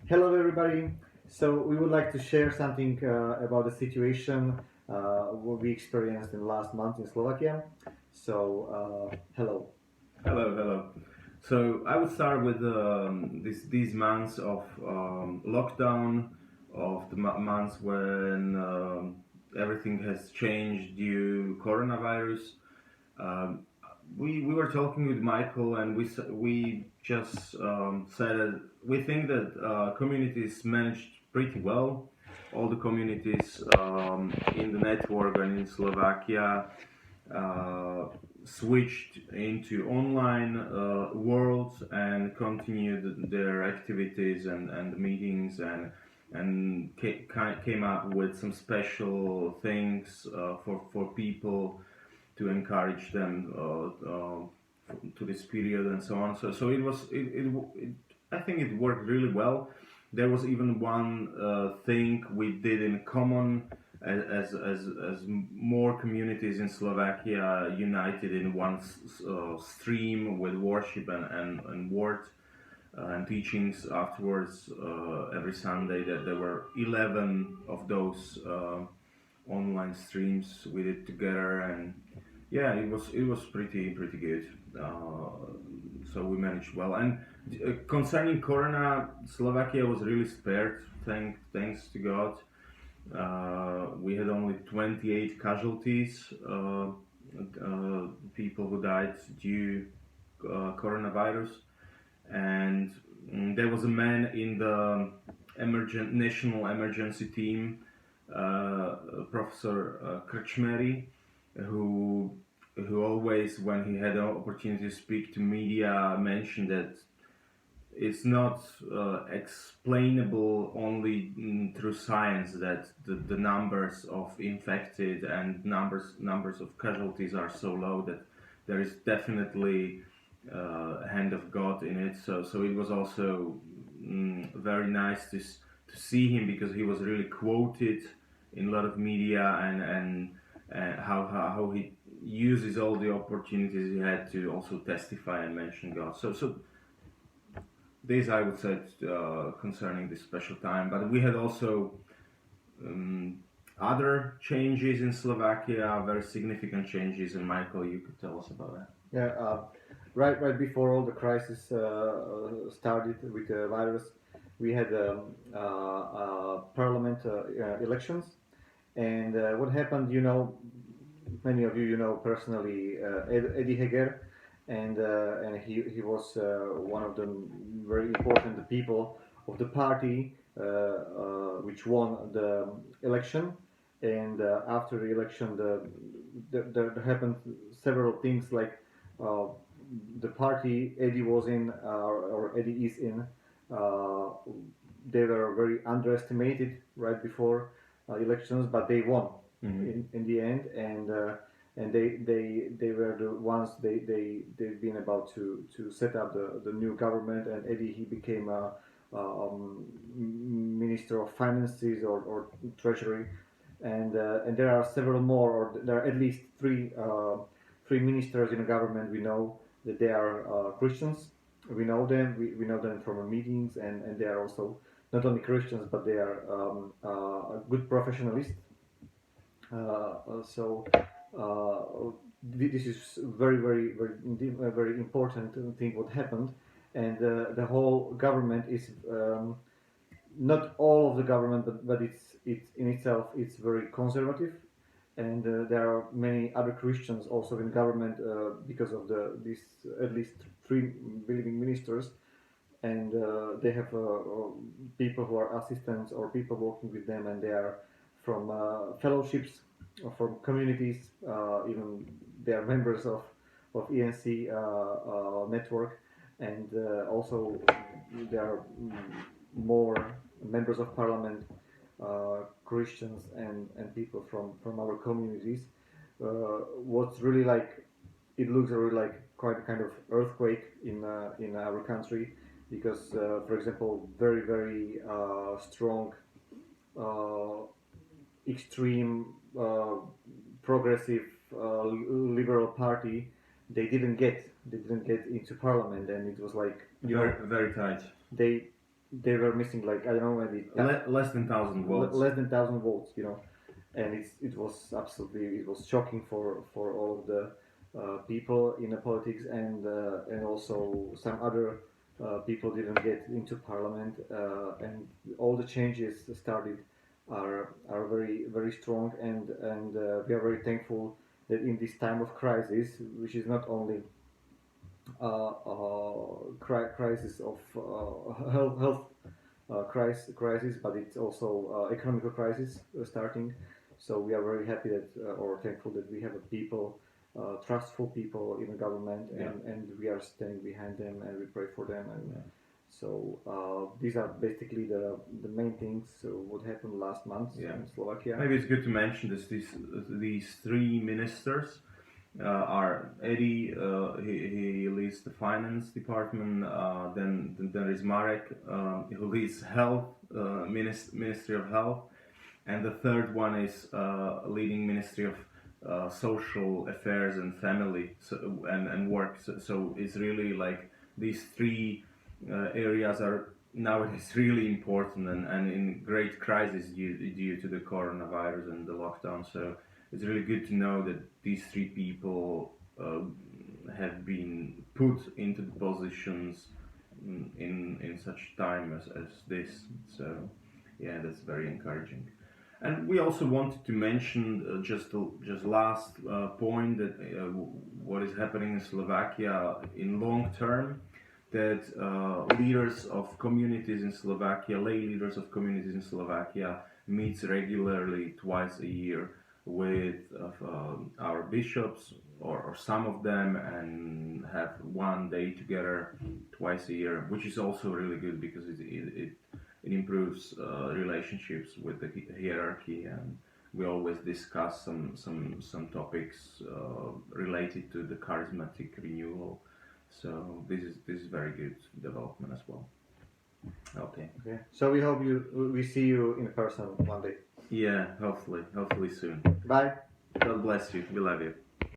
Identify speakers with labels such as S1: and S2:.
S1: Hello, everybody. So we would like to share something about the situation what we experienced in the last month in Slovakia. So, hello.
S2: Hello, hello. So I would start with these months of lockdown, of the months when everything has changed due coronavirus. Um, we were talking with Michael, and we just said that we think that communities managed pretty well. All the communities in the network and in Slovakia uh, switched into online worlds and continued their activities and meetings and came up with some special things for people to encourage them to this period and so on. So it I think it worked really well. There was even one thing we did in common as more communities in Slovakia united in one stream with worship and word and teachings afterwards every Sunday. That there were 11 of those online streams we did together, and yeah, it was pretty good. So we managed well. And concerning Corona, Slovakia was really spared. Thanks to God. We had only 28 casualties, people who died due coronavirus, and there was a man in the national emergency team, Professor Krčmery, who always, when he had an opportunity to speak to media, mentioned that it's not explainable only through science that the numbers of infected and numbers of casualties are so low, that there is definitely hand of God in it. So it was also very nice to see him, because he was really quoted in a lot of media, and how he uses all the opportunities he had to also testify and mention God. So this I would say concerning this special time. But we had also other changes in Slovakia, very significant changes, and Michael, you could tell us about that.
S1: Yeah, right before all the crisis started with the virus, we had parliament elections, and what happened, many of you know personally Eddie Heger, and he was one of the very important people of the party which won the election. And after the election, there happened several things like uh, the party Eddie was in, or Eddie is in. Uh, they were very underestimated right before elections, but they won in the end, and they were the ones they've been about to set up the new government. And Eddie, he became a minister of finances or treasury, and there are several more, or there are at least three ministers in the government. We know that they are Christians. We know them. We know them from our meetings, and they are also not only Christians, but they are good professionalists. So this is very important thing what happened, and the whole government is not all of the government, but it's in itself it's very conservative, and there are many other Christians also in government because of these at least three believing ministers, and they have people who are assistants or people working with them, and they are from fellowships or from communities, even they are members of ENC network, and also there are more members of parliament, Christians, and people from our communities. What's really like, it looks really like quite a kind of earthquake in our country, because, for example, very strong, uh, extreme, progressive, liberal party, they didn't get into parliament, and it was like,
S2: Very tight.
S1: they they were missing like I don't know maybe
S2: less than 1,000 votes.
S1: less than 1,000 votes, and it was absolutely it was shocking for all of the people in the politics, and also some other people didn't get into parliament, and all the changes started are very very strong, and we are very thankful that in this time of crisis, which is not only crisis of health crisis, but it's also economical crisis starting. So we are very happy that, or thankful that we have a people, trustful people in the government, and we are standing behind them, and we pray for them. And so these are basically the main things. So what happened last month in Slovakia?
S2: Maybe it's good to mention this. These three ministers are Eddie. He leads the finance department. Then there is Marek, who leads health, Ministry of Health, and the third one is leading Ministry of Social Affairs and Family, and Work. So it's really like these three areas are nowadays really important and in great crisis due to the coronavirus and the lockdown. So it's really good to know that these three people have been put into the positions in such time as this. So yeah, that's very encouraging. And we also wanted to mention just last point that what is happening in Slovakia in long term, that leaders of communities in Slovakia, lay leaders of communities in Slovakia, meets regularly twice a year with our bishops or some of them, and have one day together twice a year, which is also really good because it improves relationships with the hierarchy, and we always discuss some topics related to the charismatic renewal. So this is very good development as well. Okay.
S1: So we see you in person one day.
S2: Yeah, hopefully soon.
S1: Bye.
S2: God bless you. We love you.